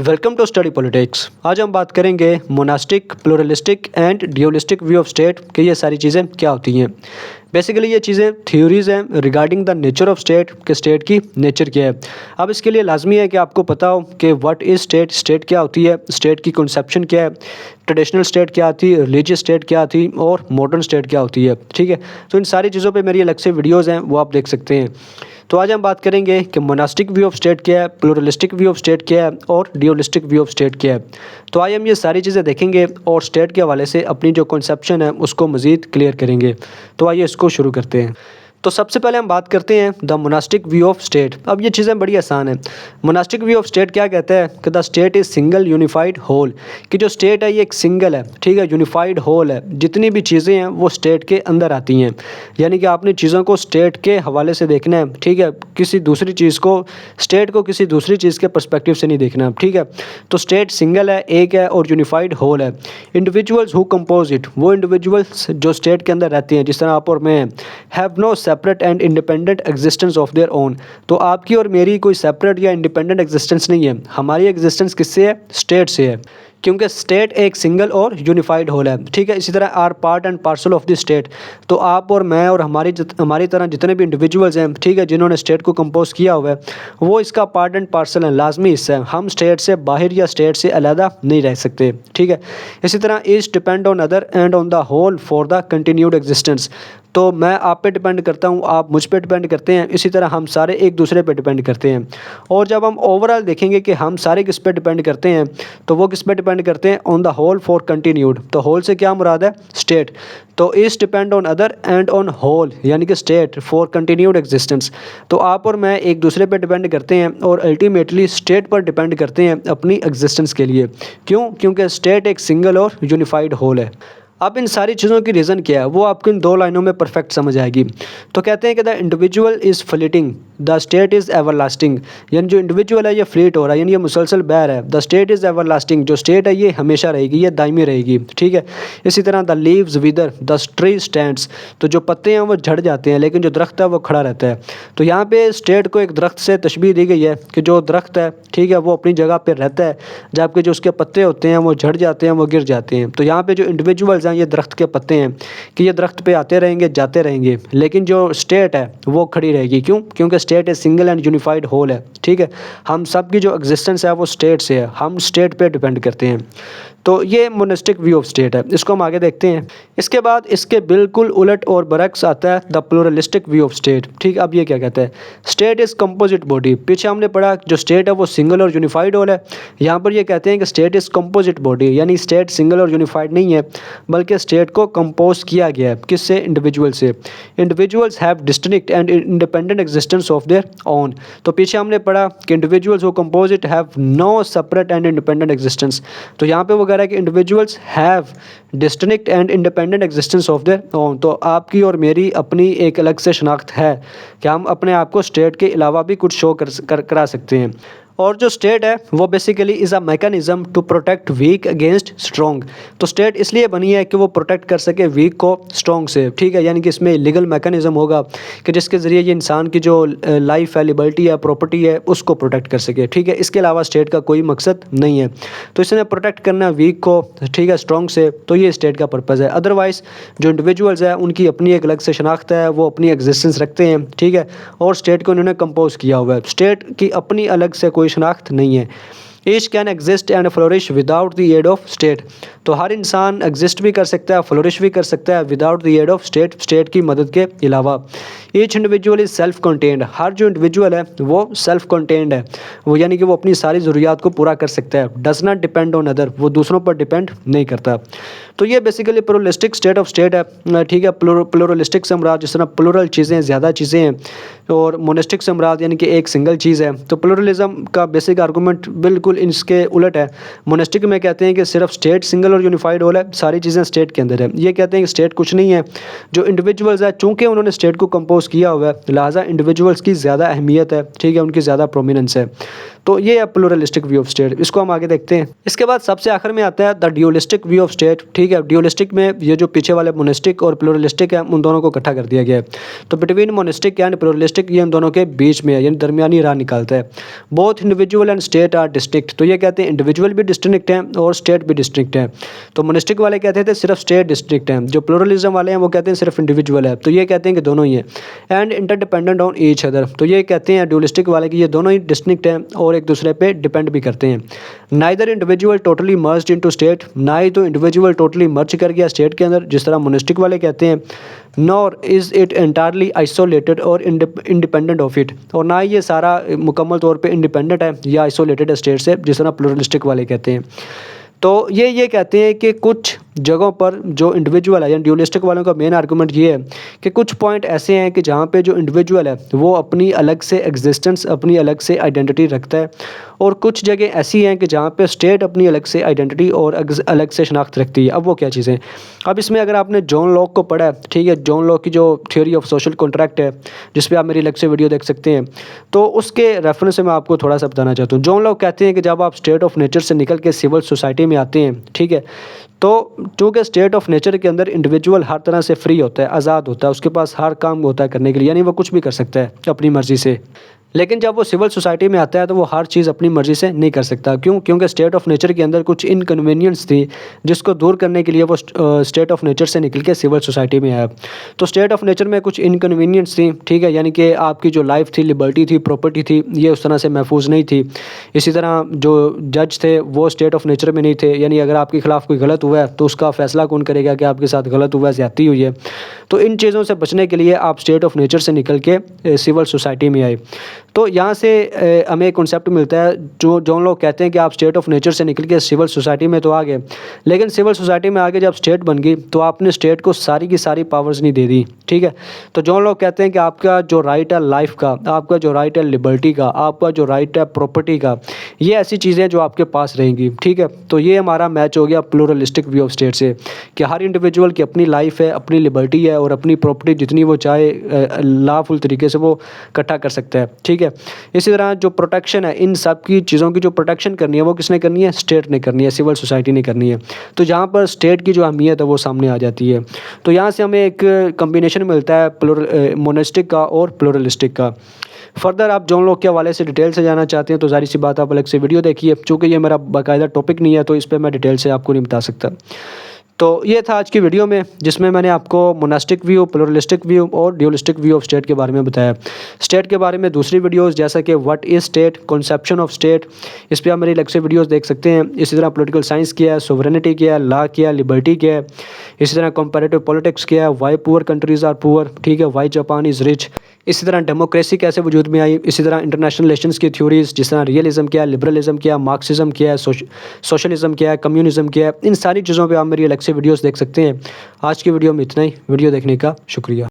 Welcome to study politics. आज हम बात करेंगे monastic, pluralistic and dualistic view of state कि ये सारी चीज़ें क्या होती हैं। बेसिकली ये चीज़ें थ्योरीज हैं regarding the nature of state कि स्टेट की नेचर क्या है। अब इसके लिए लाजमी है कि आपको पता हो कि व्हाट इज़ स्टेट, स्टेट क्या होती है, स्टेट की कंसेप्शन क्या है, ट्रेडिशनल स्टेट क्या थी, रिलीजियस स्टेट क्या थी और मॉडर्न स्टेट क्या होती है। ठीक है, तो इन सारी चीज़ों पर मेरी अलग से वीडियोज़ हैं, वो आप देख सकते हैं। तो आज हम बात करेंगे कि मोनास्टिक व्यू ऑफ स्टेट क्या है, प्लूरलिस्टिक व्यू ऑफ स्टेट क्या है और ड्यूलिस्टिक व्यू ऑफ स्टेट क्या है। तो आज हम ये सारी चीज़ें देखेंगे और स्टेट के हवाले से अपनी जो कॉन्सेप्शन है उसको मज़ीद क्लियर करेंगे। तो आइए इसको शुरू करते हैं। तो सबसे पहले हम बात करते हैं the monastic view of state. अब ये चीज़ें बड़ी आसान है। मोनास्टिक व्यू ऑफ स्टेट क्या कहता है कि the state is single unified whole, कि जो स्टेट है ये एक सिंगल है, ठीक है, यूनिफाइड होल है। जितनी भी चीज़ें हैं वो स्टेट के अंदर आती हैं, यानी कि आपने चीज़ों को स्टेट के हवाले से देखना है, ठीक है, किसी दूसरी चीज़ को, स्टेट को किसी दूसरी चीज़ के पर्सपेक्टिव से नहीं देखना, ठीक है। तो स्टेट सिंगल है, एक है और यूनिफाइड होल है। इंडिविजुअल्स हु कंपोज इट, वो इंडिविजुअल्स जो स्टेट के अंदर रहते हैं, जिस तरह आप और मैं, have no separate and independent existence of their own. तो आपकी और मेरी कोई सेपरेट या इंडिपेंडेंट एग्जिस्टेंस नहीं है। हमारी एग्जिस्टेंस किससे है? स्टेट से है, क्योंकि स्टेट एक सिंगल और यूनिफाइड होल है, ठीक है। इसी तरह are part and parcel of the state. तो आप और मैं और हमारी तरह जितने भी इंडिविजुअल्स हैं, ठीक है, जिन्होंने स्टेट को कंपोज किया हुआ है, वो इसका पार्ट एंड पार्सल है, लाजमी हिस्सा है। हम स्टेट से बाहर या स्टेट से अलहदा नहीं रह सकते, ठीक है। इसी तरह each depend on other and on the whole for the continued existence. तो मैं आप पे डिपेंड करता हूँ, आप मुझ पे डिपेंड करते हैं, इसी तरह हम सारे एक दूसरे पे डिपेंड करते हैं। और जब हम ओवरऑल देखेंगे कि हम सारे किस पे डिपेंड करते हैं, तो वो किस पे डिपेंड करते हैं? On the whole for continued. तो होल से क्या मुराद है? स्टेट। तो each depend on other and on whole, यानी कि स्टेट फॉर कंटिन्यूड एग्जिस्टेंस। तो आप और मैं एक दूसरे पे डिपेंड करते हैं और अल्टीमेटली स्टेट पर डिपेंड करते हैं अपनी एग्जिस्टेंस के लिए। क्यों? क्योंकि स्टेट एक सिंगल और यूनिफाइड होल है। अब इन सारी चीज़ों की रीज़न क्या है वो आपको इन दो लाइनों में परफेक्ट समझ आएगी। तो कहते हैं कि the individual is fleeting, the state is everlasting. यानी जो इंडिविजुअल है ये फ्लीट हो रहा है, यानी ये मुसलसल बह रहा है। द स्टेट इज़ एवरलास्टिंग, जो स्टेट है ये हमेशा रहेगी, ये दायमी रहेगी, ठीक है। इसी तरह the leaves wither, the tree stands. तो जो पत्ते हैं वो झड़ जाते हैं, लेकिन जो दरख्त है वो खड़ा रहता है। तो यहाँ पे स्टेट को एक दरख्त से तशबीह दी गई है कि जो दरख्त है, ठीक है, वो अपनी जगह पर रहता है, जबकि जो उसके पत्ते होते हैं वो झड़ जाते हैं, वो गिर जाते हैं। तो यहाँ पर जो इंडिविजुअल्स ये दरख्त के पत्ते हैं कि ये दरख्त पे आते रहेंगे, जाते रहेंगे, लेकिन जो स्टेट है वो खड़ी रहेगी। क्यों? क्योंकि स्टेट एक सिंगल एंड यूनिफाइड होल है, ठीक है। हम सब की जो एग्जिस्टेंस है वो स्टेट से है, हम स्टेट पे डिपेंड करते हैं। तो ये मोनास्टिक व्यू ऑफ स्टेट है, इसको हम आगे देखते हैं। इसके बाद इसके बिल्कुल उलट और बरक्स आता है the pluralistic view of state, ठीक। अब ये क्या कहता है? State is composite body. पीछे हमने पढ़ा जो स्टेट है वो सिंगल और यूनिफाइड होल है। यहाँ पर ये कहते हैं कि स्टेट इज़ कंपोजिट बॉडी, यानी स्टेट सिंगल और यूनिफाइड नहीं है, बल्कि स्टेट को कंपोज किया गया है। किससे? इंडिविजुअल से। Individuals have distinct and independent existence of their own. तो पीछे हमने पढ़ा कि individuals who compose it have no separate and independent existence. तो यहाँ पे वो कह रहा है कि individuals have distinct and independent existence of their own. तो आपकी और मेरी अपनी एक अलग से शनाख्त है कि हम अपने आप को स्टेट के अलावा भी कुछ शो करा सकते हैं। और जो स्टेट है वो basically is a mechanism to protect weak against strong. तो स्टेट इसलिए बनी है कि वो प्रोटेक्ट कर सके वीक को स्ट्रॉन्ग से, ठीक है। यानी कि इसमें लीगल मैकेनिज़्म होगा कि जिसके ज़रिए ये इंसान की जो लाइफ है, लिबर्टी है, प्रॉपर्टी है, उसको प्रोटेक्ट कर सके, ठीक है। इसके अलावा स्टेट का कोई मकसद नहीं है। तो इसने प्रोटेक्ट करना वीक को, ठीक है, स्ट्रॉन्ग से। तो ये स्टेट का पर्पज़ है। अदरवाइज़ जो इंडिविजुअल्स हैं उनकी अपनी एक अलग से शनाख्त है, वो अपनी एग्जिस्टेंस रखते हैं, ठीक है, और स्टेट को उन्होंने कंपोज किया हुआ है। स्टेट की अपनी अलग से कोई शनाख्त नहीं है। Each can exist and flourish without the aid of state. तो हर इंसान एग्जिस्ट भी कर सकता है, फ्लोरिश भी कर सकता है without the aid of state, state की मदद के अलावा। Each individual is self contained. हर जो इंडिविजुअल है वो सेल्फ कंटेंड है, वो यानी कि वो अपनी सारी ज़रूरियात को पूरा कर सकता है। Does not depend on other, वो दूसरों पर डिपेंड नहीं करता। तो ये basically pluralistic state of state है, ठीक है। प्लूरलिस्टिक से मुराद जिस तरह प्लूरल चीज़ें, ज़्यादा चीज़ें हैं, और मोनिस्टिक से मुराद यानी कि एक सिंगल चीज़ है। तो प्लूरलिज्म का बेसिक आर्गूमेंट बिल्कुल इसके उलट है। मोनिस्टिक में कहते हैं कि सिर्फ स्टेट सिंगल और यूनिफाइड होल है, सारी चीज़ें स्टेट के अंदर है। ये कहते हैं कि स्टेट कुछ नहीं है, जो इंडिविजुअल्स है चूँकि उन्होंने स्टेट को कंपोज किया हुआ है, लिहाजा इंडिविजुअल्स की ज़्यादा अहमियत है, ठीक है, उनकी ज़्यादा प्रोमिनेंस है। तो ये है प्लूरलिस्टिक व्यू ऑफ स्टेट, इसको हम आगे देखते हैं। इसके बाद सबसे आखिर में आता है the dualistic view of state. ठीक है, ड्यूलिस्टिक में ये जो पीछे वाले मोनिस्टिक और प्लूरलिस्टिक है उन दोनों को इकट्ठा कर दिया गया है। तो बिटवीन मोनिस्टिक एंड प्लूरलिस्टिक ये इन दोनों के बीच में है, यानी दरमियानी राह निकालता है। Both individual and state are district, तो ये कहते हैं इंडिविजुअल भी डिस्ट्रिक्ट हैं और स्टेट भी डिस्ट्रिक्ट है। तो मोनिस्टिक वाले कहते थे सिर्फ स्टेट डिस्ट्रिक्ट हैं, जो प्लूरलिज्म वाले हैं वो कहते हैं सिर्फ इंडिविजुअल है, तो ये कहते हैं कि दोनों ही है। And interdependent on each other, तो ये कहते हैं ड्यूलिस्टिक वाले कि ये दोनों ही डिस्टिंक्ट हैं और एक दूसरे पे डिपेंड भी करते हैं। Neither individual totally merged into state, ना ही तो इंडिविजुअल टोटली मर्ज कर गया स्टेट के अंदर जिस तरह मोनिस्टिक वाले कहते हैं, nor is it entirely isolated और इंडिपेंडेंट ऑफ इट, और ना ही ये सारा मुकम्मल तौर पे इंडिपेंडेंट है या आइसोलेटेड है स्टेट से जिस तरह प्लूरलिस्टिक वाले कहते हैं। तो ये कहते हैं कि कुछ जगहों पर जो इंडिविजुअल है, यानी ड्यूलिस्टिक वालों का मेन आर्गूमेंट ये है कि कुछ पॉइंट ऐसे हैं कि जहाँ पे जो इंडिविजुअल है वो अपनी अलग से एग्जिस्टेंस, अपनी अलग से आइडेंटिटी रखता है, और कुछ जगह ऐसी हैं कि जहाँ पे स्टेट अपनी अलग से आइडेंटिटी और अलग से शनाख्त रखती है। अब वो क्या चीज़ें, अब इसमें अगर आपने जॉन लॉक को पढ़ा है, ठीक है, जॉन लॉक की जो थ्योरी ऑफ सोशल कॉन्ट्रैक्ट है जिस पे आप मेरी अलग से वीडियो देख सकते हैं, तो उसके रेफरेंस से मैं आपको थोड़ा सा बताना चाहता हूँ। जॉन लॉक कहते हैं कि जब आप स्टेट ऑफ नेचर से निकल के सिविल सोसाइटी में आते हैं, ठीक है, तो चूँकि स्टेट ऑफ नेचर के अंदर इंडिविजुअल हर तरह से फ्री होता है, आज़ाद होता है, उसके पास हर काम होता है करने के लिए, यानी वो कुछ भी कर सकता है अपनी मर्ज़ी से। लेकिन जब वो सिविल सोसाइटी में आता है तो वो हर चीज़ अपनी मर्ज़ी से नहीं कर सकता। क्यों? क्योंकि स्टेट ऑफ नेचर के अंदर कुछ इनकन्वीनियंस थी जिसको दूर करने के लिए वो स्टेट ऑफ नेचर से निकल के सिविल सोसाइटी में आया। तो स्टेट ऑफ नेचर में कुछ इनकन्वीनियंस थी, ठीक है, यानी कि आपकी जो लाइफ थी, लिबर्टी थी, प्रॉपर्टी थी, ये उस तरह से महफूज नहीं थी। इसी तरह जो जज थे वो स्टेट ऑफ नेचर में नहीं थे, यानी अगर आपके खिलाफ़ कोई गलत हुआ है तो उसका फ़ैसला कौन करेगा कि आपके साथ गलत हुआ है, ज़्यादती हुई है। तो इन चीज़ों से बचने के लिए आप स्टेट ऑफ नेचर से निकल के सिविल सोसाइटी में आए। तो यहाँ से हमें एक कॉन्सेप्ट मिलता है, जो लोग कहते हैं कि आप स्टेट ऑफ नेचर से निकल के सिविल सोसाइटी में तो आ गए, लेकिन सिविल सोसाइटी में आगे जब स्टेट बन गई तो आपने स्टेट को सारी की सारी पावर्स नहीं दे दी, ठीक है। तो जो लोग कहते हैं कि आपका जो राइट है लाइफ का, आपका जो राइट है लिबर्टी का, आपका जो राइट है प्रॉपर्टी का, ये ऐसी चीज़ें जो आपके पास रहेंगी, ठीक है। तो ये हमारा मैच हो गया प्लूरलिस्टिक व्यू ऑफ स्टेट से कि हर इंडिविजुअल की अपनी लाइफ है, अपनी लिबर्टी है और अपनी प्रॉपर्टी जितनी वो चाहे लॉफुल तरीके से वो इकट्ठा कर सकता है, ठीक है। इसी तरह जो प्रोटेक्शन है, इन सब की चीज़ों की जो प्रोटेक्शन करनी है वो किसने करनी है? स्टेट ने करनी है, सिविल सोसाइटी ने करनी है। तो जहाँ पर स्टेट की जो अहमियत है वो सामने आ जाती है। तो यहाँ से हमें एक कम्बिनेशन मिलता है मोनेस्टिक का और प्लूरलिस्टिक का। फर्दर आप जॉन लॉक के हवाले से डिटेल से जाना चाहते हैं तो जाहिर सी बात आप अलग से वीडियो देखिए, चूँकि ये मेरा बाकायदा टॉपिक नहीं है तो इस पर मैं डिटेल से आपको नहीं बता सकता। तो ये था आज की वीडियो में जिसमें मैंने आपको मोनास्टिक व्यू, प्लूरलिस्टिक व्यू और ड्यूलिस्टिक व्यू ऑफ स्टेट के बारे में बताया। स्टेट के बारे में दूसरी वीडियोस जैसा कि what is state, conception of state, इस पर आप मेरी अलग से वीडियोस देख सकते हैं। इसी तरह पॉलिटिकल साइंस क्या है, सोवरेनिटी क्या है, लॉ क्या है, लिबर्टी क्या है, इसी तरह कंपैरेटिव पॉलिटिक्स क्या है, why poor countries are poor, ठीक है, वाई जापान इज़ रिच, इसी तरह डेमोक्रेसी कैसे वजूद में आई, इसी तरह इंटरनेशनल रिलेशंस की थ्योरीज जिस तरह रियलिज्म क्या है, लिबरलिज्म क्या है, मार्क्सिज्म क्या है, सोशलिज्म क्या है, कम्युनिज्म क्या है, इन सारी चीज़ों पे आप मेरी अलग से वीडियोस देख सकते हैं। आज की वीडियो में इतना ही। वीडियो देखने का शुक्रिया।